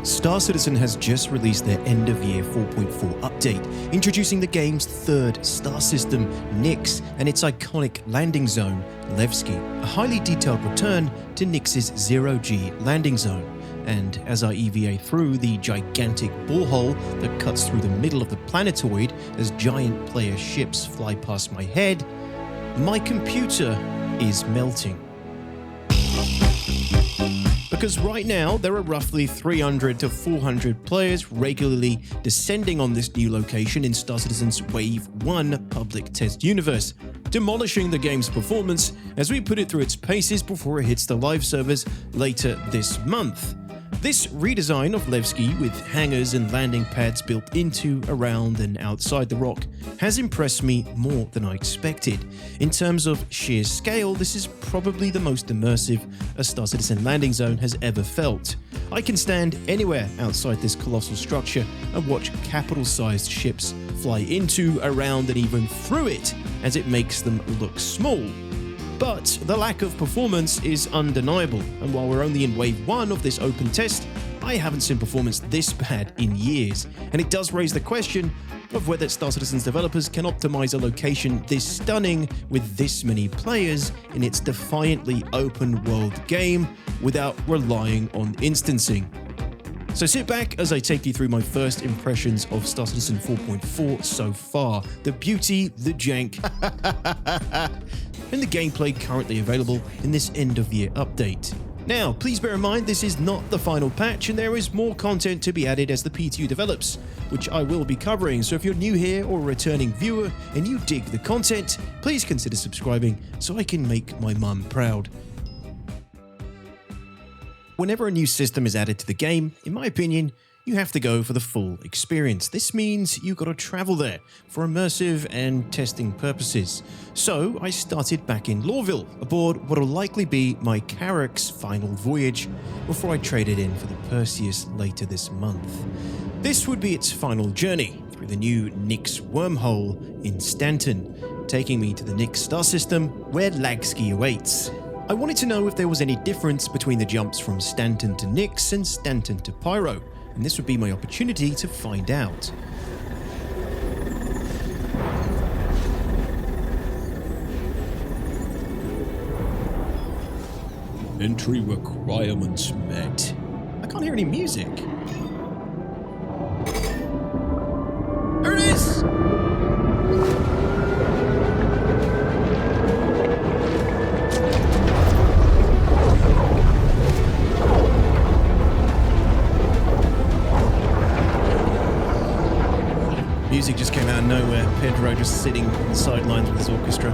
Star Citizen has just released their end-of-year 4.4 update, introducing the game's third star system, Nyx, and its iconic landing zone, Levski, a highly detailed return to Nyx's zero-G landing zone. And as I EVA through the gigantic borehole that cuts through the middle of the planetoid as giant player ships fly past my head, my computer is melting. Because right now, there are roughly 300 to 400 players regularly descending on this new location in Star Citizen's Wave 1 public test universe, demolishing the game's performance as we put it through its paces before it hits the live servers later this month. This redesign of Levski, with hangars and landing pads built into, around, and outside the rock, has impressed me more than I expected. In terms of sheer scale, this is probably the most immersive a Star Citizen landing zone has ever felt. I can stand anywhere outside this colossal structure and watch capital-sized ships fly into, around, and even through it as it makes them look small. But the lack of performance is undeniable, and while we're only in Wave 1 of this open test, I haven't seen performance this bad in years, and it does raise the question of whether Star Citizen's developers can optimize a location this stunning with this many players in its defiantly open-world game without relying on instancing. So sit back as I take you through my first impressions of Star Citizen 4.4 so far, the beauty, the jank, and the gameplay currently available in this end-of-year update. Now, please bear in mind this is not the final patch and there is more content to be added as the PTU develops, which I will be covering, so if you're new here or a returning viewer and you dig the content, please consider subscribing so I can make my mum proud. Whenever a new system is added to the game, in my opinion, you have to go for the full experience. This means you gotta travel there for immersive and testing purposes. So I started back in Lorville, aboard what will likely be my Carrack's final voyage before I traded in for the Perseus later this month. This would be its final journey through the new Nyx wormhole in Stanton, taking me to the Nyx star system where Lagski awaits. I wanted to know if there was any difference between the jumps from Stanton to Nyx and Stanton to Pyro, and this would be my opportunity to find out. Entry requirements met. I can't hear any music. There it is! Music just came out of nowhere. Pedro just sitting on the sidelines with his orchestra.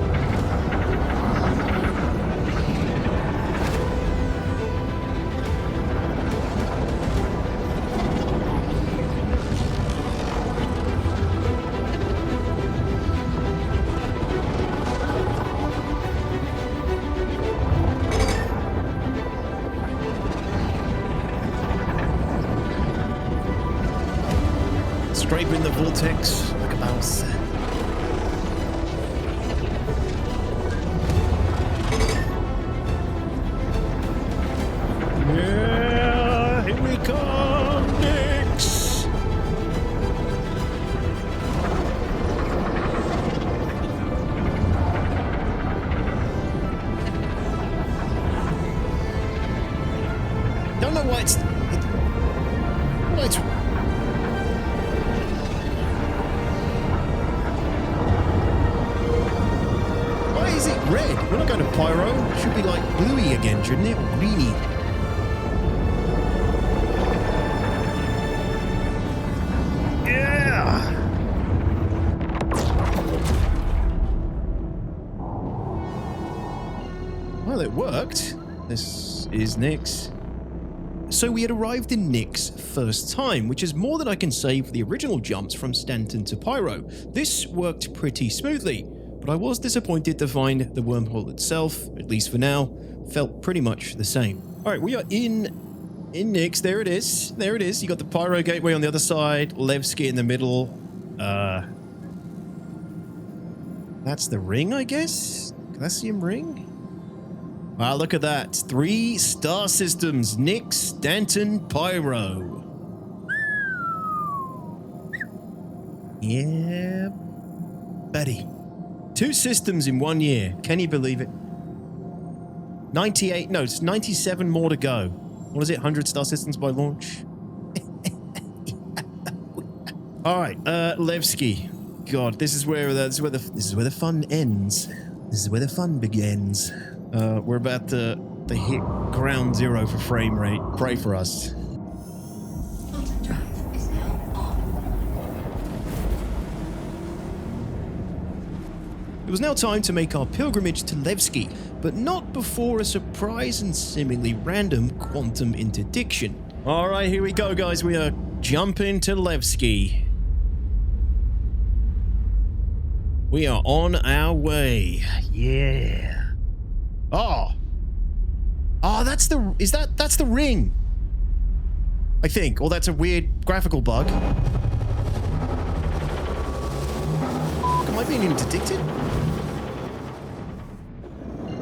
Scraping the vortex like a mouse. Yeah, here we come, Nyx. Don't know why it's. Why is it red? We're not going to Pyro. It should be like bluey again, shouldn't it? Greeny. Yeah! Well, it worked. This is Nyx. So we had arrived in Nyx first time, which is more than I can say for the original jumps from Stanton to Pyro. This worked pretty smoothly, but I was disappointed to find the wormhole itself, at least for now, felt pretty much the same. Alright, we are in Nyx. There it is. There it is. You got the Pyro gateway on the other side, Levski in the middle. That's the ring, I guess? Glacium ring? Wow, look at that. 3 star systems. Nyx, Stanton, Pyro. Yeah, buddy. 2 systems in 1 year. Can you believe it? 98, no, it's 97 more to go. What is it, 100 star systems by launch? All right, Levski. God, this is where the fun ends. This is where the fun begins. We're about to hit ground zero for frame rate. Pray for us. It was now time to make our pilgrimage to Levski, but not before a surprise and seemingly random quantum interdiction. All right, here we go, guys. We are jumping to Levski. We are on our way. Yeah. Oh. Oh, that's the ring. I think. Or that's a weird graphical bug. Am I being interdicted?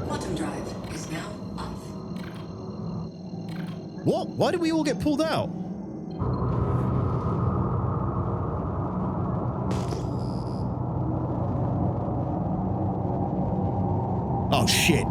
Quantum drive is now off. What? Why did we all get pulled out? Oh, shit.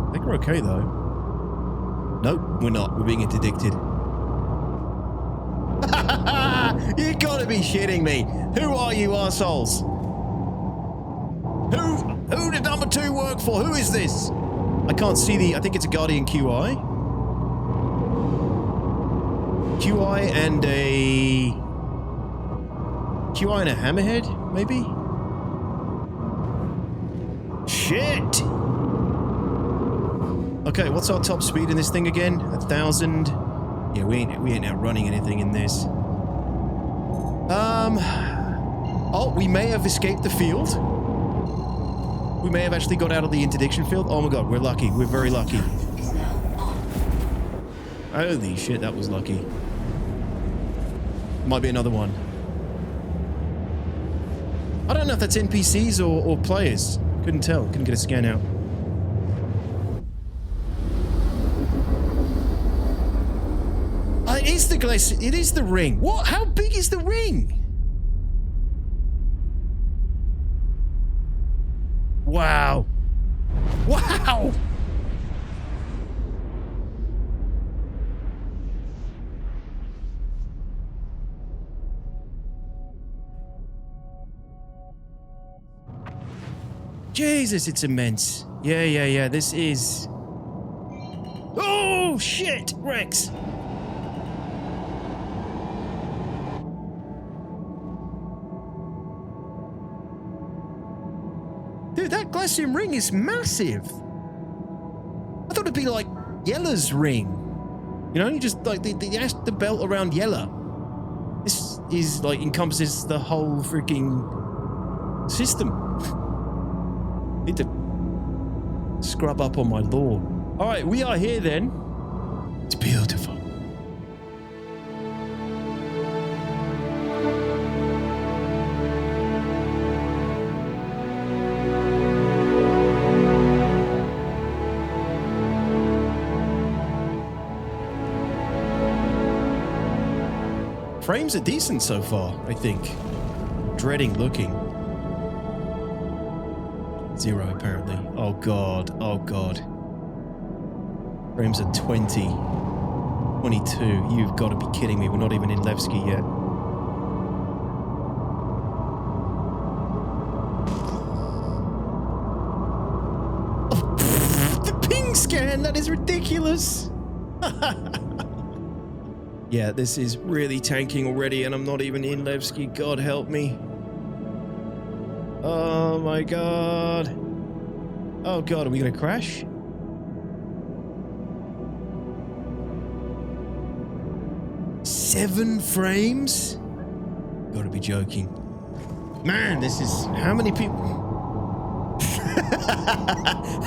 I think we're okay, though. Nope, we're not. We're being interdicted. You gotta be shitting me. Who are you assholes? Who did number 2 work for? Who is this? I can't see I think it's a Guardian QI. QI and a Hammerhead, maybe? Shit! Okay, what's our top speed in this thing again? 1,000. Yeah, we ain't outrunning anything in this. Oh, we may have escaped the field. We may have actually got out of the interdiction field. Oh my god, we're lucky. We're very lucky. Holy shit, that was lucky. Might be another one. I don't know if that's NPCs or players. Couldn't tell. Couldn't get a scan out. It is the glacier. It is the ring. What? How big is the ring? Wow. Wow. Jesus, it's immense. Yeah. This is... Oh, shit, Rex. Dude, that Glacium ring is massive. I thought it'd be like Yella's ring. You know, you just like the belt around Yella. This is like encompasses the whole freaking system. Need to scrub up on my lore. All right, we are here then. It's beautiful. Frames are decent so far, I think. Dreading looking. 0 apparently. Oh god, oh god. Frames are 20. 22. You've got to be kidding me. We're not even in Levski yet. Oh, the ping scan! That is ridiculous! Yeah, this is really tanking already, and I'm not even in Levski. God help me. Oh my god. Oh god, are we gonna crash? Seven frames? Gotta be joking. Man, this is... How many people...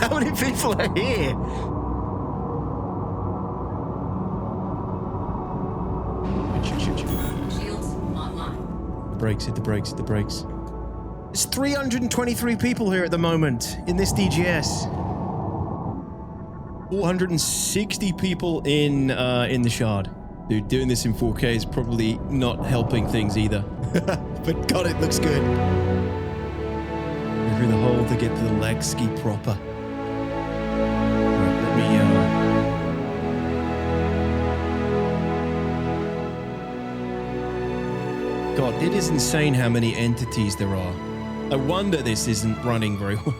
How many people are here? Shields brakes, hit the brakes, hit the brakes. There's 323 people here at the moment in this DGS. 460 people in the shard. Dude, doing this in 4K is probably not helping things either. But God, it looks good. Through the hole to get to the Lagski proper. Right, let me God, it is insane how many entities there are. I wonder this isn't running very well.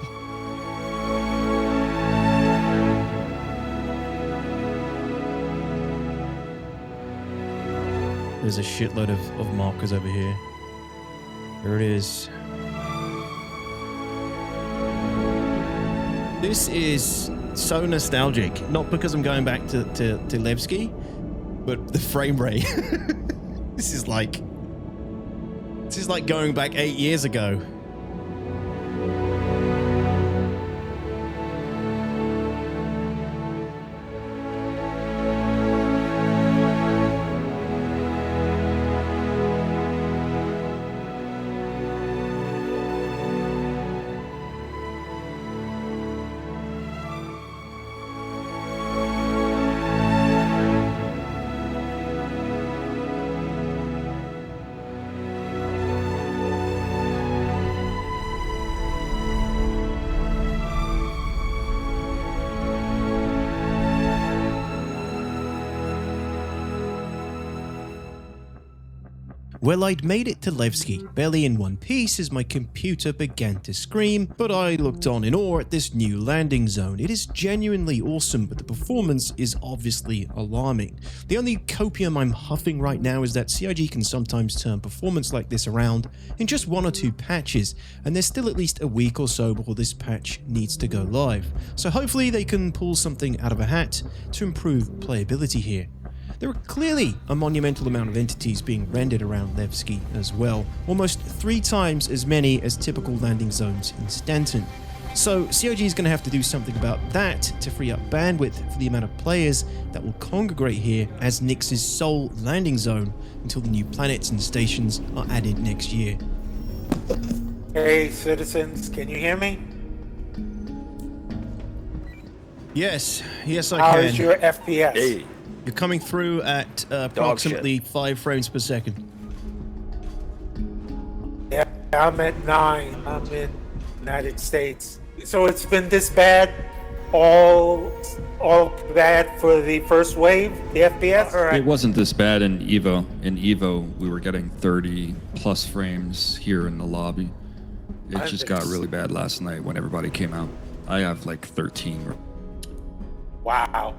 There's a shitload of markers over here. There it is. This is so nostalgic. Not because I'm going back to Levski, but the frame rate. This is like going back 8 years ago. Well, I'd made it to Levski, barely in one piece as my computer began to scream, but I looked on in awe at this new landing zone. It is genuinely awesome, but the performance is obviously alarming. The only copium I'm huffing right now is that CIG can sometimes turn performance like this around in just 1 or 2 patches, and there's still at least a week or so before this patch needs to go live. So hopefully they can pull something out of a hat to improve playability here. There are clearly a monumental amount of entities being rendered around Levski as well, almost 3 times as many as typical landing zones in Stanton. So CIG is going to have to do something about that to free up bandwidth for the amount of players that will congregate here as Nyx's sole landing zone until the new planets and stations are added next year. Hey, citizens, can you hear me? Yes, I can. How is your FPS? Hey. You're coming through at approximately 5 frames per second. Yeah, I'm at 9. I'm in United States. So it's been this bad, all bad for the first wave, the FPS? It wasn't this bad in Evo. In Evo, we were getting 30 plus frames here in the lobby. It just got really bad last night when everybody came out. I have like 13. Wow.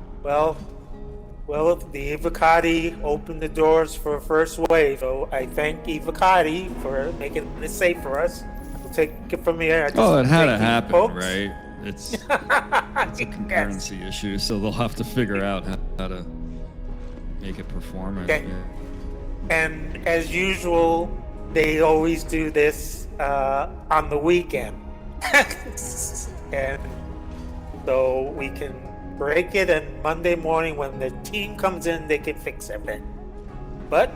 Well, the Evocati opened the doors for first wave, so I thank Evocati for making it safe for us. We'll take it from here. Oh, it had to happen, folks. right? It's a concurrency issue, so they'll have to figure out how to make it perform. Okay. And as usual, they always do this on the weekend. And so we can break it, and Monday morning when the team comes in, they can fix everything. But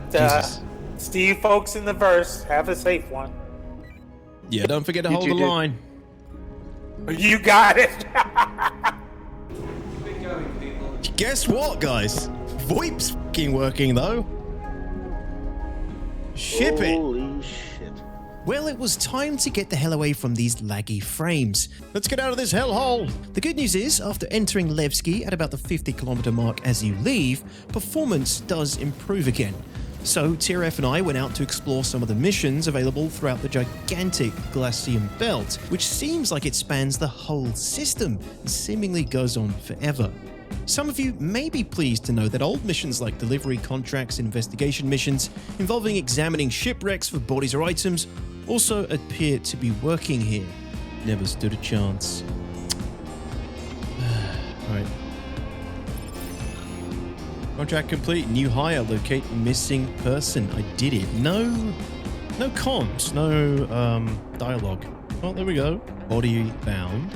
see you folks in the verse. Have a safe one. Yeah, don't forget to hold the line. You got it. Guess what, guys? VOIP's fucking working though. Ship it. Holy shit. Well, it was time to get the hell away from these laggy frames. Let's get out of this hellhole. The good news is, after entering Levski at about the 50-kilometer mark as you leave, performance does improve again. So TRF and I went out to explore some of the missions available throughout the gigantic Glacium belt, which seems like it spans the whole system and seemingly goes on forever. Some of you may be pleased to know that old missions like delivery contracts and investigation missions involving examining shipwrecks for bodies or items also appear to be working here. Never stood a chance. Alright. Contract complete. New hire. Locate missing person. I did it. No comms. No dialogue. Oh, there we go. Body bound.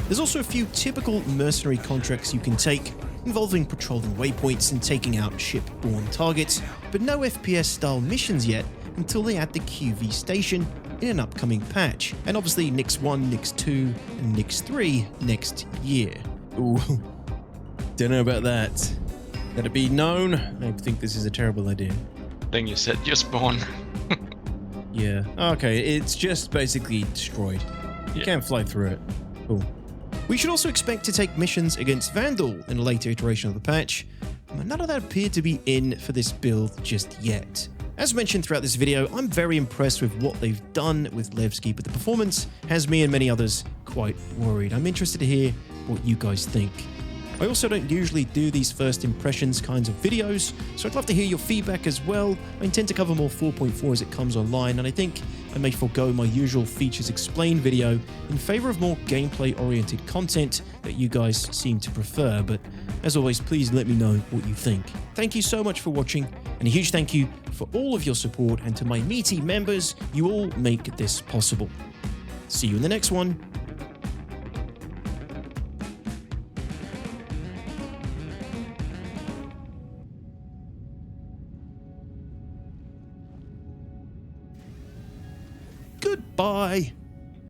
There's also a few typical mercenary contracts you can take, involving patrolling waypoints and taking out ship-borne targets, but no FPS-style missions yet, until they add the QV station in an upcoming patch, and obviously Nix 1, Nix 2, and Nix 3 next year. Ooh, don't know about that. Let it be known, I think this is a terrible idea. Then you said your spawn. Yeah, okay, it's just basically destroyed. You can't fly through it. Cool. We should also expect to take missions against Vandal in a later iteration of the patch, but none of that appeared to be in for this build just yet. As mentioned throughout this video, I'm very impressed with what they've done with Levski, but the performance has me and many others quite worried. I'm interested to hear what you guys think. I also don't usually do these first impressions kinds of videos, so I'd love to hear your feedback as well. I intend to cover more 4.4 as it comes online, and I think I may forego my usual features explained video in favor of more gameplay-oriented content that you guys seem to prefer, but as always, please let me know what you think. Thank you so much for watching, and a huge thank you for all of your support, and to my meaty members, you all make this possible. See you in the next one. Goodbye.